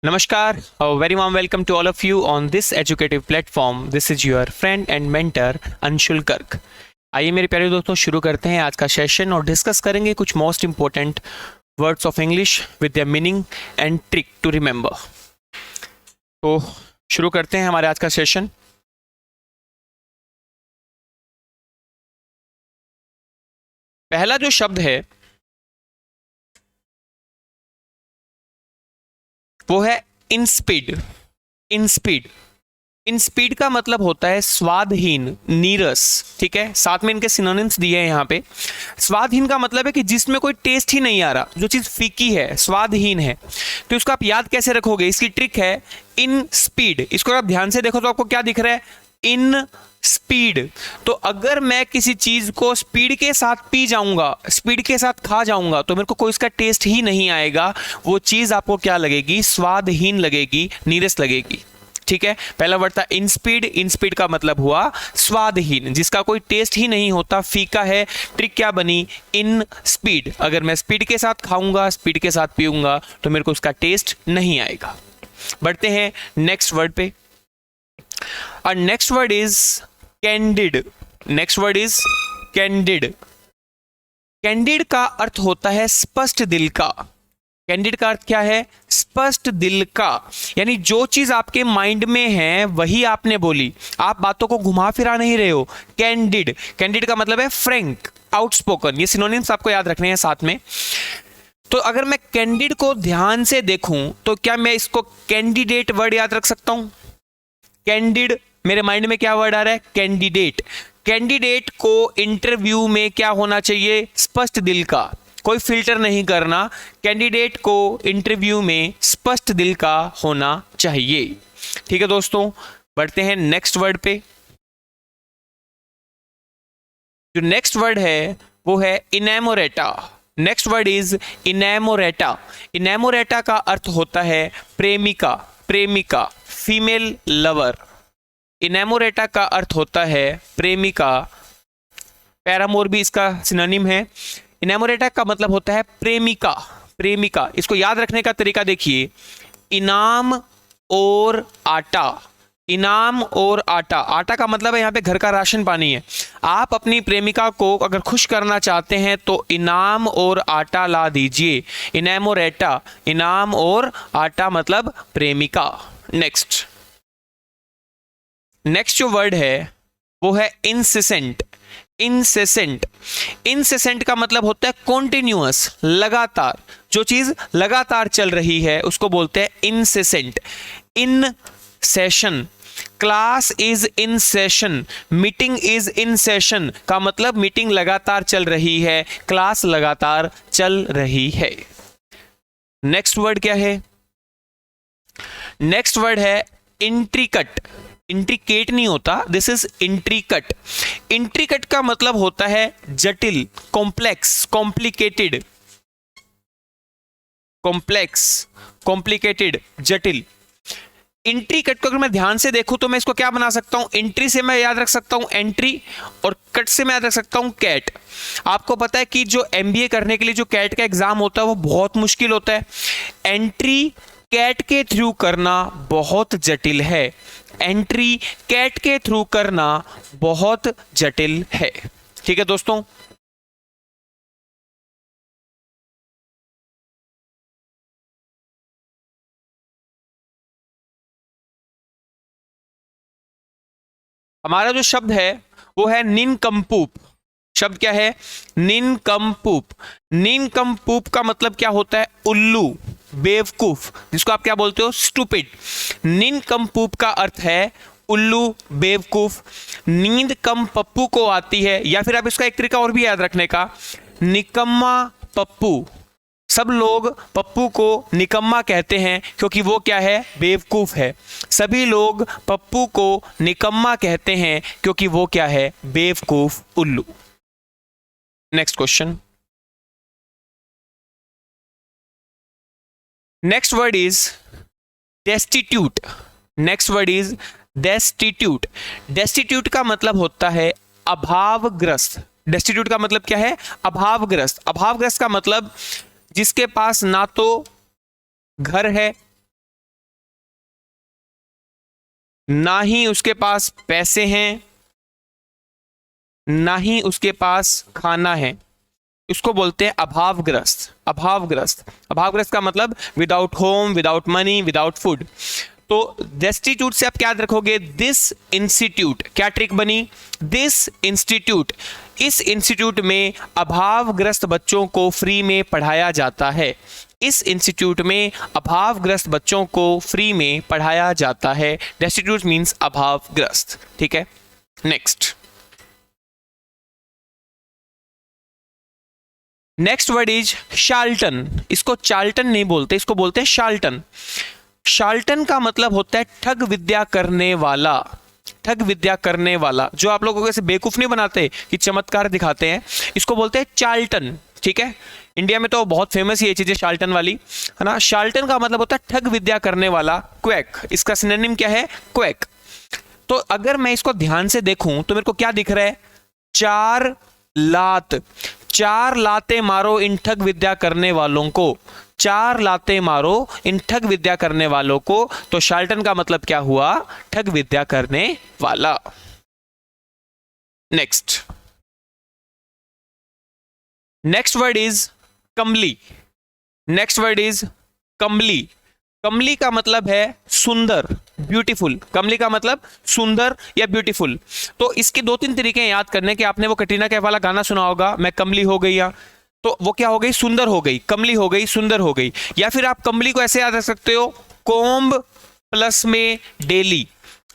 Namaskar, a very warm welcome to all of you on this educative platform. This is your friend and mentor Anshul Garg. आइए मेरे प्यारे दोस्तों शुरू करते हैं आज का सेशन और डिस्कस करेंगे कुछ most important words of English with their meaning and trick to remember. तो शुरू करते हैं हमारे आज का सेशन। पहला जो शब्द है वो है इनस्पीड। इनस्पीड इनस्पीड का मतलब होता है स्वादहीन, नीरस। ठीक है, साथ में इनके सिनोनिम्स दिए हैं यहाँ पे। स्वादहीन का मतलब है कि जिसमें कोई टेस्ट ही नहीं आ रहा, जो चीज फीकी है, स्वादहीन है। तो इसको आप याद कैसे रखोगे? इसकी ट्रिक है इन स्पीड। इसको आप ध्यान से देखो तो आपको क्या दिख रहा है? In speed. तो अगर मैं किसी चीज को स्पीड के साथ पी जाऊंगा, स्पीड के साथ खा जाऊंगा, तो मेरे को कोई इसका टेस्ट ही नहीं आएगा। वो चीज आपको क्या लगेगी? स्वादहीन लगेगी, नीरस लगेगी। ठीक है, पहला वर्ड था इन स्पीड। इन स्पीड का मतलब हुआ स्वादहीन, जिसका कोई टेस्ट ही नहीं होता, फीका है। ट्रिक क्या बनी? In speed. अगर मैं स्पीड के साथ खाऊंगा, स्पीड के साथ पीऊंगा, तो मेरे को उसका टेस्ट नहीं आएगा। बढ़ते हैं नेक्स्ट वर्ड पे। और next word is candid. Next word is candid. Candid का अर्थ होता है स्पष्ट दिल का। कैंडिड का अर्थ क्या है? स्पष्ट दिल का। यानी जो चीज आपके माइंड में है वही आपने बोली, आप बातों को घुमा फिरा नहीं रहे हो। कैंडिड। कैंडिड का मतलब है फ्रैंक, आउटस्पोकन। ये सिनोनिम्स आपको याद रखने हैं साथ में। तो अगर मैं कैंडिड को ध्यान से देखूं तो क्या मैं इसको कैंडिडेट वर्ड याद रख सकता हूं? कैंडिड, मेरे माइंड में क्या वर्ड आ रहा है? कैंडिडेट। कैंडिडेट को इंटरव्यू में क्या होना चाहिए? स्पष्ट दिल का, कोई फिल्टर नहीं करना। कैंडिडेट को इंटरव्यू में स्पष्ट दिल का होना चाहिए। ठीक है दोस्तों, बढ़ते हैं नेक्स्ट वर्ड पे। जो नेक्स्ट वर्ड है वो है inamorata. Next word is inamorata. Inamorata का अर्थ होता है प्रेमिका, प्रेमिका, फीमेल लवर। इनेमोरेटा का अर्थ होता है प्रेमिका। पैरामोर भी इसका सिनोनिम है। इनेमोरेटा का मतलब होता है प्रेमिका, प्रेमिका। इसको याद रखने का तरीका देखिए, इनाम और आटा। इनाम और आटा। आटा का मतलब है यहाँ पे घर का राशन पानी है। आप अपनी प्रेमिका को अगर खुश करना चाहते हैं तो इनाम और आटा ला दीजिए। इनेमोरेटा, इनाम और आटा मतलब प्रेमिका। नेक्स्ट जो वर्ड है वो है इंसेसेंट। इंसेसेंट। इंसेसेंट का मतलब होता है कॉन्टिन्यूअस, लगातार। जो चीज लगातार चल रही है उसको बोलते हैं incessant. In session, class is in session, meeting is in session का मतलब मीटिंग लगातार चल रही है, क्लास लगातार चल रही है। नेक्स्ट वर्ड क्या है? नेक्स्ट वर्ड है इंट्रिकट। इंट्रिकेट नहीं होता, दिस इज इंट्रिकट। इंट्रिकट का मतलब होता है जटिल, कॉम्प्लेक्स, कॉम्प्लिकेटेड। कॉम्प्लेक्स, कॉम्प्लिकेटेड, जटिल। इंट्रिकट को अगर मैं ध्यान से देखूं तो मैं इसको क्या बना सकता हूं? एंट्री से मैं याद रख सकता हूं एंट्री, और कट से मैं याद रख सकता हूं कैट। आपको पता है कि जो एमबीए करने के लिए जो कैट का एग्जाम होता है वो बहुत मुश्किल होता है। एंट्री कैट के थ्रू करना बहुत जटिल है। एंट्री कैट के थ्रू करना बहुत जटिल है। ठीक है दोस्तों, हमारा जो शब्द है वो है निनकम्पूप। शब्द क्या है? निनकम्पूप। निनकम्पूप का मतलब क्या होता है? उल्लू, बेवकूफ, जिसको आप क्या बोलते हो? स्टूपिड। निनकम्पूप का अर्थ है उल्लू, बेवकूफ। नींद कम पप्पू को आती है, या फिर आप इसका एक तरीका और भी याद रखने का, निकम्मा पप्पू। सब लोग पप्पू को निकम्मा कहते हैं क्योंकि वो क्या है? बेवकूफ है। सभी लोग पप्पू को निकम्मा कहते हैं क्योंकि वो क्या है? बेवकूफ, उल्लू। Next question. Next word is destitute. Next word is destitute. Destitute का मतलब होता है अभावग्रस्त। डेस्टिट्यूट का मतलब क्या है? अभावग्रस्त। अभावग्रस्त का मतलब जिसके पास ना तो घर है, ना ही उसके पास पैसे हैं, ना ही उसके पास खाना है, इसको बोलते हैं अभावग्रस्त। अभावग्रस्त, अभावग्रस्त का मतलब without home, without money, without food. तो डेस्टिट्यूट से आप क्या याद रखोगे? This institute. क्या ट्रिक बनी? This institute. इस इंस्टीट्यूट में अभावग्रस्त बच्चों को फ्री में पढ़ाया जाता है। इस इंस्टीट्यूट में अभावग्रस्त बच्चों को फ्री में पढ़ाया जाता है। डेस्टिट्यूट मीन्स अभावग्रस्त। ठीक है, next. Next word is charlatan. इसको चाल्टन नहीं बोलते, इसको बोलते हैं शाल्टन। शाल्टन का मतलब होता है ठग विद्या करने वाला। ठग विद्या करने वाला, जो आप लोगों को ऐसे बेवकूफ नहीं बनाते कि चमत्कार दिखाते हैं, इसको बोलते हैं चाल्टन। ठीक है, इंडिया में तो बहुत फेमस ये चीजें शाल्टन वाली, है ना। शाल्टन का मतलब होता है ठग विद्या करने वाला, क्वैक। इसका सिनोनिम क्या है? क्वैक। तो अगर मैं इसको ध्यान से देखूं तो मेरे को क्या दिख रहा है? चार लात। चार लाते मारो इन ठग विद्या करने वालों को। चार लाते मारो इन ठग विद्या करने वालों को। तो शाल्टन का मतलब क्या हुआ? ठग विद्या करने वाला। Next. Next word is Kamli. Next word is कमली। कमली का मतलब है सुंदर, ब्यूटीफुल। कमली का मतलब सुंदर या ब्यूटीफुल। तो इसके दो तीन तरीके हैं याद करने के। आपने वो कटरीना कैफ वाला गाना सुना होगा, मैं कमली हो गई, या तो वो क्या हो गई? सुंदर हो गई। कमली हो गई, सुंदर हो गई। या फिर आप कमली को ऐसे याद रख सकते हो, कोम्ब प्लस में डेली।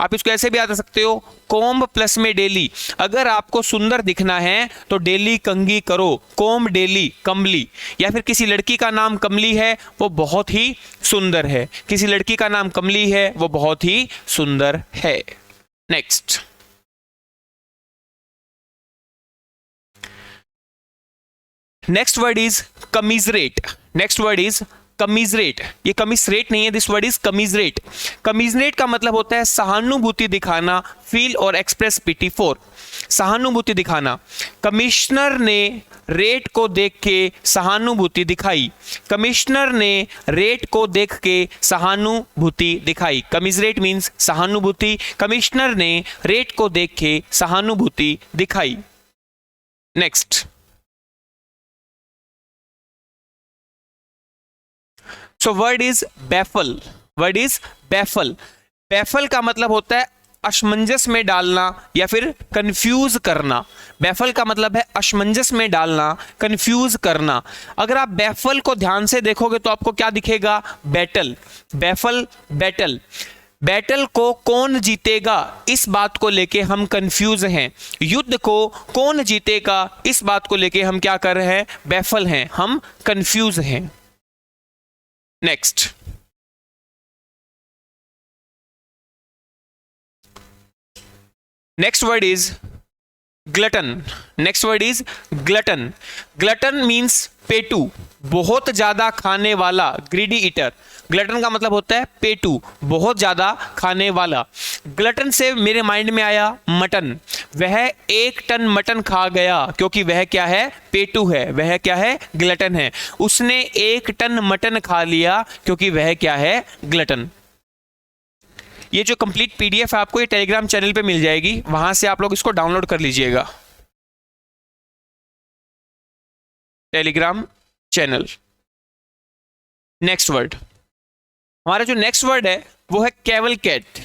आप इसको ऐसे भी याद रख सकते हो, कोम्ब प्लस में डेली। अगर आपको सुंदर दिखना है तो डेली कंघी करो, कोम्ब डेली कमली। या फिर किसी लड़की का नाम कमली है, वो बहुत ही सुंदर है। किसी लड़की का नाम कमली है, वो बहुत ही सुंदर है। Next. Next word is commiserate. Next word is commiserate. ये कमीजरेट नहीं है, this word is commiserate. Commiserate का मतलब होता है सहानुभूति दिखाना, फील और एक्सप्रेस पिटी फॉर। सहानुभूति दिखाना। कमिश्नर ने रेट को देख के सहानुभूति दिखाई। कमिश्नर ने रेट को देख के सहानुभूति दिखाई। कमीजरेट मीन्स सहानुभूति। कमिश्नर ने रेट को देख के सहानुभूति दिखाई। Next. So word is baffle. Word is baffle. Baffle का मतलब होता है असमंजस में डालना या फिर कंफ्यूज करना। बैफल का मतलब है असमंजस में डालना, कंफ्यूज करना। अगर आप बैफल को ध्यान से देखोगे तो आपको क्या दिखेगा? बैटल। Baffle, battle. बैटल को कौन जीतेगा, इस बात को लेके हम कंफ्यूज हैं। युद्ध को कौन जीतेगा, इस बात को लेके हम क्या कर रहे हैं? बैफल हैं, हम कंफ्यूज हैं। Next. Next word is glutton. Next word is glutton. Glutton means पेटू, बहुत ज्यादा खाने वाला, ग्रीडी ईटर। ग्लटन का मतलब होता है पेटू, बहुत ज्यादा खाने वाला। ग्लटन से मेरे माइंड में आया मटन। वह 1 टन मटन खा गया, क्योंकि वह क्या है? पेटू है। वह क्या है? ग्लटन है। उसने 1 टन मटन खा लिया, क्योंकि वह क्या है? ग्लटन। ये जो कंप्लीट पीडीएफ है आपको ये टेलीग्राम चैनल पे मिल जाएगी, वहां से आप लोग इसको डाउनलोड कर लीजिएगा। Telegram channel. नेक्स्ट वर्ड, हमारा जो नेक्स्ट वर्ड है वो है cavalcade.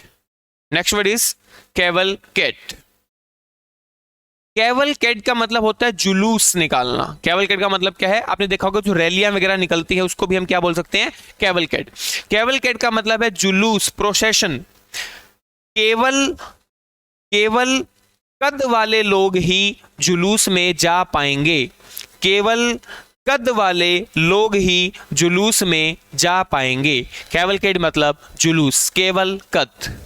Next word is cavalcade. Cavalcade का मतलब होता है जुलूस निकालना। कैवलकैट का मतलब क्या है? आपने देखा होगा जो रैलियां वगैरह निकलती है उसको भी हम क्या बोल सकते हैं? कैवलकैट। कैवलकैट का मतलब है जुलूस, प्रोसेशन। केवल कद वाले लोग ही जुलूस में जा पाएंगे। केवल कद वाले लोग ही जुलूस में जा पाएंगे। कैवलकैट मतलब जुलूस, केवल कद।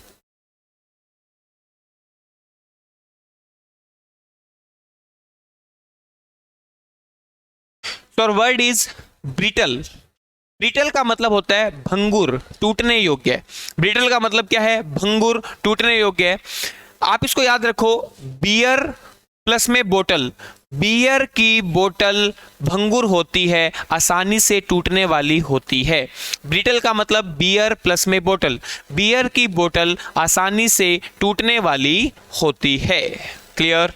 तो वर्ड इज ब्रिटल। ब्रिटल का मतलब होता है भंगुर, टूटने योग्य। ब्रिटल का मतलब क्या है? भंगुर, टूटने योग्य। आप इसको याद रखो, बियर प्लस में बोतल, बियर की बोतल भंगुर होती है, आसानी से टूटने वाली होती है। ब्रिटल का मतलब बियर प्लस में बोतल, बियर की बोतल आसानी से टूटने वाली होती है। Clear?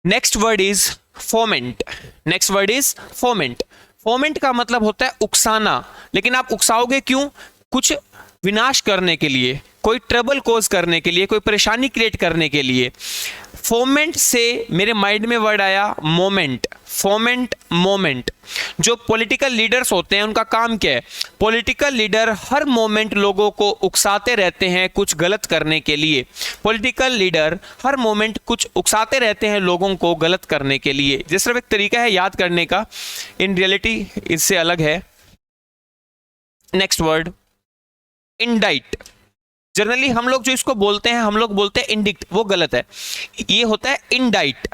Next word is foment. Next word is foment. Foment का मतलब होता है उकसाना, लेकिन आप उकसाओगे क्यों? कुछ विनाश करने के लिए, कोई ट्रबल कोज करने के लिए, कोई परेशानी क्रिएट करने के लिए। फोमेंट से मेरे माइंड में वर्ड आया मोमेंट। Foment, moment. जो पॉलिटिकल लीडर्स होते हैं उनका काम क्या है? पॉलिटिकल लीडर हर मोमेंट लोगों को उकसाते रहते हैं कुछ गलत करने के लिए। पॉलिटिकल लीडर हर मोमेंट कुछ उकसाते रहते हैं लोगों को गलत करने के लिए। ये सिर्फ एक तरीका है याद करने का, इन रियलिटी इससे अलग है। Next word इंडाइट। जनरली हम लोग जो इसको बोलते हैं, हम लोग बोलते हैं इंडिक्ट, वो गलत है। ये होता है इंडाइट।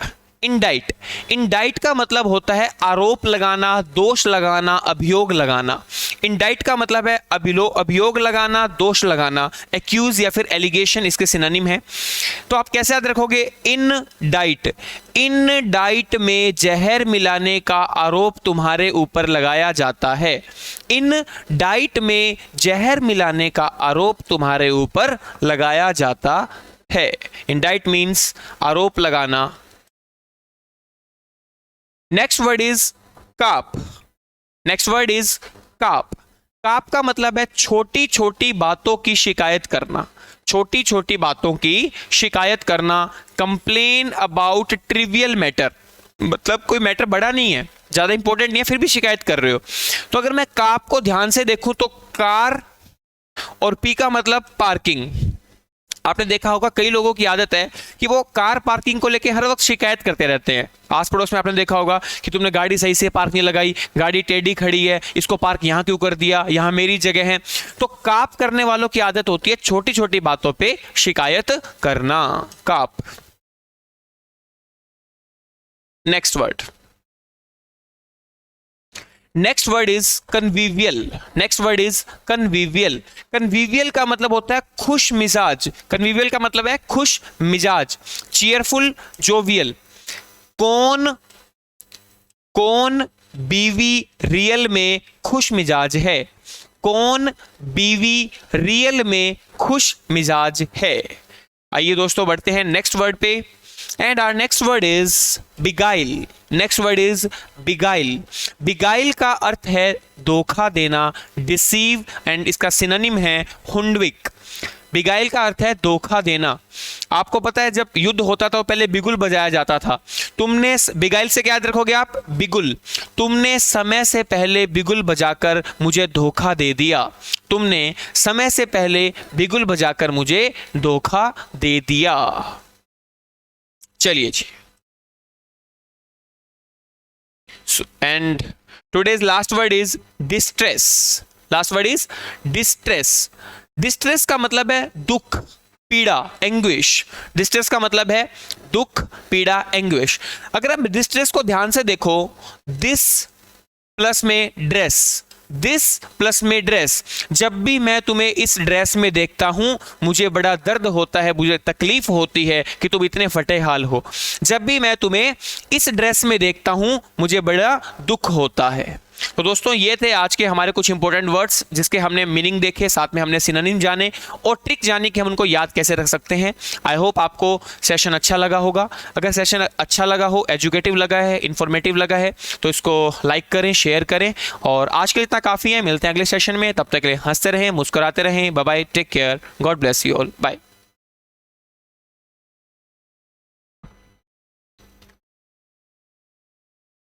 इंडाइट, इंडाइट का मतलब होता है आरोप लगाना, दोष लगाना, अभियोग लगाना। इंडाइट का मतलब है अभियोग लगाना, दोष लगाना। एक्यूज या फिर एलिगेशन इसके सिनोनिम है। तो आप कैसे याद रखोगे? In diet. इन डाइट में जहर मिलाने का आरोप तुम्हारे ऊपर लगाया जाता है। इन डाइट में जहर मिलाने का आरोप तुम्हारे ऊपर लगाया जाता है। इंडाइट मीन्स आरोप लगाना। Next word is carp. Next word is carp. Carp का मतलब है छोटी छोटी बातों की शिकायत करना। छोटी छोटी बातों की शिकायत करना। कंप्लेन अबाउट ट्रिवियल मैटर, मतलब कोई मैटर बड़ा नहीं है, ज्यादा इंपॉर्टेंट नहीं है, फिर भी शिकायत कर रहे हो। तो अगर मैं काप को ध्यान से देखूं तो कार और पी का मतलब पार्किंग। आपने देखा होगा कई लोगों की आदत है कि वो कार पार्किंग को लेके हर वक्त शिकायत करते रहते हैं। आस पड़ोस में आपने देखा होगा कि तुमने गाड़ी सही से पार्क नहीं लगाई, गाड़ी टेढ़ी खड़ी है, इसको पार्क यहाँ क्यों कर दिया, यहाँ मेरी जगह है। तो काप करने वालों की आदत होती है छोटी छोटी बातों पे शिकायत करना। Carp. Next word, next word is convivial. Next word is convivial. Convivial का मतलब होता है खुश मिजाज। कन्वीवियल का मतलब है खुश मिजाज, चीयरफुल, जोवियल। कौन बीवी रियल में खुश मिजाज है? कौन बीवी रियल में खुश मिजाज है? आइए दोस्तों बढ़ते हैं नेक्स्ट वर्ड पे। And our next word is beguile. Next word is beguile. Beguile का अर्थ है धोखा देना, डिसीव, एंड इसका सिनोनिम है हुंडविक। बिगाइल का अर्थ है धोखा देना। आपको पता है जब युद्ध होता था तो पहले बिगुल बजाया जाता था। तुमने बिगाइल से क्या याद रखोगे आप? बिगुल। तुमने समय से पहले बिगुल बजाकर मुझे धोखा दे दिया। तुमने समय से पहले बिगुल बजाकर मुझे धोखा दे दिया। चलिए जी, and today's last word is distress. Last word is distress. Distress का मतलब है दुख, पीड़ा, एंग्विश। डिस्ट्रेस का मतलब है दुख, पीड़ा, एंग्विश। अगर आप डिस्ट्रेस को ध्यान से देखो, दिस प्लस में ड्रेस, दिस प्लस में ड्रेस। जब भी मैं तुम्हें इस ड्रेस में देखता हूं मुझे बड़ा दर्द होता है, मुझे तकलीफ होती है कि तुम इतने फटे हाल हो। जब भी मैं तुम्हें इस ड्रेस में देखता हूं मुझे बड़ा दुख होता है। तो दोस्तों ये थे आज के हमारे कुछ इंपॉर्टेंट वर्ड्स जिसके हमने मीनिंग देखे, साथ में हमने सिनोनिम जाने और ट्रिक जानी कि हम उनको याद कैसे रख सकते हैं। आई होप आपको सेशन अच्छा लगा होगा। अगर सेशन अच्छा लगा हो, एजुकेटिव लगा है, इंफॉर्मेटिव लगा है तो इसको लाइक करें, शेयर करें। और आज के लिए इतना काफ़ी है। मिलते हैं अगले सेशन में, तब तक के लिए हंसते रहें, मुस्कुराते रहें। Bye bye, take care, God bless you all, bye.